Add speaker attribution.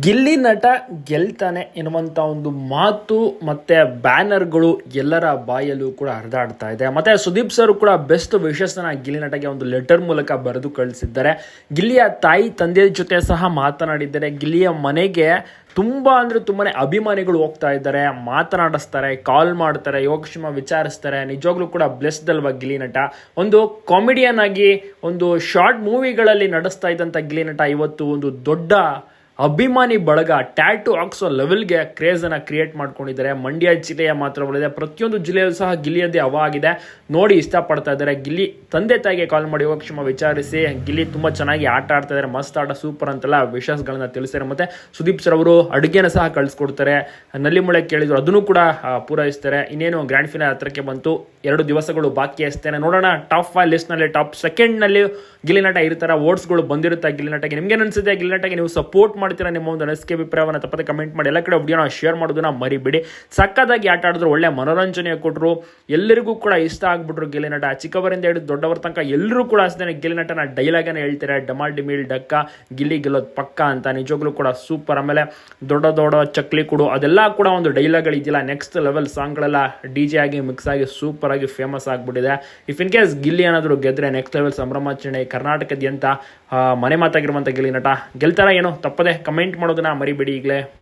Speaker 1: ಗಿಲ್ಲಿ ನಟ ಗೆಲ್ತಾನೆ ಎನ್ನುವಂಥ ಒಂದು ಮಾತು ಮತ್ತೆ ಬ್ಯಾನರ್ಗಳು ಎಲ್ಲರ ಬಾಯಲ್ಲೂ ಕೂಡ ಹರಿದಾಡ್ತಾ ಇದೆ. ಮತ್ತೆ ಸುದೀಪ್ ಸರ್ ಕೂಡ ಬೆಸ್ಟ್ ವಿಶಸ್ನ ಗಿಲ್ಲಿ ನಟಗೆ ಒಂದು ಲೆಟರ್ ಮೂಲಕ ಬರೆದು ಕಳಿಸಿದ್ದಾರೆ. ಗಿಲ್ಲಿಯ ತಾಯಿ ತಂದೆಯ ಜೊತೆ ಸಹ ಮಾತನಾಡಿದ್ದಾರೆ. ಗಿಲ್ಲಿಯ ಮನೆಗೆ ತುಂಬಾ ತುಂಬಾನೇ ಅಭಿಮಾನಿಗಳು ಹೋಗ್ತಾ ಇದ್ದಾರೆ, ಮಾತನಾಡಿಸ್ತಾರೆ, ಕಾಲ್ ಮಾಡ್ತಾರೆ, ಯೋಗಕ್ಷೇಮ ವಿಚಾರಿಸ್ತಾರೆ. ನಿಜವಾಗ್ಲೂ ಕೂಡ ಬ್ಲೆಸ್ಡ್ ಅಲ್ವಾ ಗಿಲ್ಲಿ ನಟ. ಒಂದು ಕಾಮಿಡಿಯನ್ ಆಗಿ ಒಂದು ಶಾರ್ಟ್ ಮೂವಿಗಳಲ್ಲಿ ನಡೆಸ್ತಾ ಇದ್ದಂಥ ಗಿಲ್ಲಿ ನಟ ಇವತ್ತು ಒಂದು ದೊಡ್ಡ ಅಭಿಮಾನಿ ಬಳಗ ಟ್ಯಾಟು ಹಾಕ್ಸೋ ಲೆವೆಲ್ಗೆ ಕ್ರೇಜನ್ನು ಕ್ರಿಯೇಟ್ ಮಾಡ್ಕೊಂಡಿದ್ದಾರೆ. ಮಂಡ್ಯ ಜಿಲ್ಲೆಯ ಮಾತ್ರವಲ್ಲದೆ ಪ್ರತಿಯೊಂದು ಜಿಲ್ಲೆಯಲ್ಲೂ ಸಹ ಗಿಲ್ಲಿಯದ್ದೇ ಹವಾ ಆಗಿದೆ. ನೋಡಿ ಇಷ್ಟಪಡ್ತಾ ಇದ್ದಾರೆ. ಗಿಲ್ಲಿ ತಂದೆ ತಾಯಿಗೆ ಕಾಲ್ ಮಾಡಿ ಯೋಗಕ್ಷೇಮ ವಿಚಾರಿಸಿ ಗಿಲ್ಲಿ ತುಂಬ ಚೆನ್ನಾಗಿ ಆಟ ಆಡ್ತಾ ಇದ್ದಾರೆ, ಮಸ್ತ್ ಆಟ, ಸೂಪರ್ ಅಂತೆಲ್ಲ ವಿಶಸ್ಗಳನ್ನ ತಿಳಿಸ್ತಾರೆ. ಮತ್ತು ಸುದೀಪ್ ಸರ್ ಅವರು ಅಡುಗೆನ ಸಹ ಕಳಿಸ್ಕೊಡ್ತಾರೆ. ನಲ್ಲಿಮುಳೆ ಕೇಳಿದ್ರು ಅದನ್ನು ಕೂಡ ಪೂರೈಸ್ತಾರೆ. ಇನ್ನೇನು ಗ್ರ್ಯಾಂಡ್ ಫಿನಾಲ್ ಹತ್ರಕ್ಕೆ ಬಂತು, 2 ದಿವಸಗಳು ಬಾಕಿ ಅಷ್ಟೇನೆ. ನೋಡೋಣ ಟಾಪ್ 5 ಲಿಸ್ಟ್ನಲ್ಲಿ ಟಾಪ್ ಸೆಕೆಂಡ್ನಲ್ಲಿ ಗಿಲ್ಲಿ ನಟ ಇರ್ತಾರೆ. ಓಟ್ಸ್ಗಳು ಬಂದಿರುತ್ತೆ ಗಿಲ್ಲಿ ನಟಗೆ. ನಿಮ್ಗೆ ಅನಿಸುತ್ತೆ ಗಿಲ್ಲಿ ನಟಗೆ ನೀವು ಸಪೋರ್ಟ್ ಮಾಡ್ತೀರಾ? ನಿಮ್ಮ ಒಂದು ಅನಿಸಿಕೆ ಅಭಿಪ್ರಾಯವನ್ನು ತಪ್ಪದೆ ಕಮೆಂಟ್ ಮಾಡಿ. ಎಲ್ಲ ಕಡೆ ವಿಡಿಯೋನ ಶೇರ್ ಮಾಡೋದನ್ನ ಮರಿಬೇಡಿ. ಸಕ್ಕತ್ತಾಗಿ ಆಟ ಆಡಿದ್ರು, ಒಳ್ಳೆ ಮನೋರಂಜನೆ ಕೊಟ್ಟರು, ಎಲ್ಲರಿಗೂ ಕೂಡ ಇಷ್ಟ ಆಗ್ಬಿಟ್ರು ಗಿಲ್ಲಿ ನಟ. ಚಿಕ್ಕವರಿಂದ ಹಿಡಿದು ದೊಡ್ಡವರ ತನಕ ಎಲ್ಲರೂ ಕೂಡ ಅಷ್ಟೇ ಗಿಲ್ಲಿ ನಟನ ಡೈಲಾಗನ್ನು ಹೇಳ್ತಾರೆ, ಡಮಾಲ್ ಡಿಮಿಲ್ ಡಕ್ಕ, ಗಿಲ್ಲಿ ಗೆಲ್ಲೋದು ಪಕ್ಕ ಅಂತ. ನಿಜವಾಗ್ಲೂ ಕೂಡ ಸೂಪರ್. ಆಮೇಲೆ ದೊಡ್ಡ ದೊಡ್ಡ ಚಕ್ಲಿ ಕೊಡು, ಅದೆಲ್ಲ ಕೂಡ ಒಂದು ಡೈಲಾಗ್ಗಳು ಇದೆಯಲ್ಲ, ನೆಕ್ಸ್ಟ್ ಲೆವೆಲ್ ಸಾಂಗ್ಗಳೆಲ್ಲ DJ ಆಗಿ ಮಿಕ್ಸ್ ಆಗಿ ಸೂಪರ್ ಆಗಿ ಫೇಮಸ್ ಆಗಿಬಿಟ್ಟಿದೆ. ಇಫ್ ಇನ್ ಕೇಸ್ ಗಿಲ್ಲಿ ಏನಾದರೂ ಗೆದ್ರೆ ನೆಕ್ಸ್ಟ್ ಲೆವೆಲ್ ಸಂಭ್ರಮಾಚರಣೆ. ಕರ್ನಾಟಕದಾದ್ಯಂತ ಮನೆ ಮಾತಾಗಿರುವಂಥ ಗಿಲ್ಲಿ ನಟ ಗೆಲ್ತಾರ ಏನೋ, ತಪ್ಪದೆ ಕಮೆಂಟ್ ಮಾಡೋದನ್ನ ಮರಿಬೇಡಿ ಈಗಲೇ.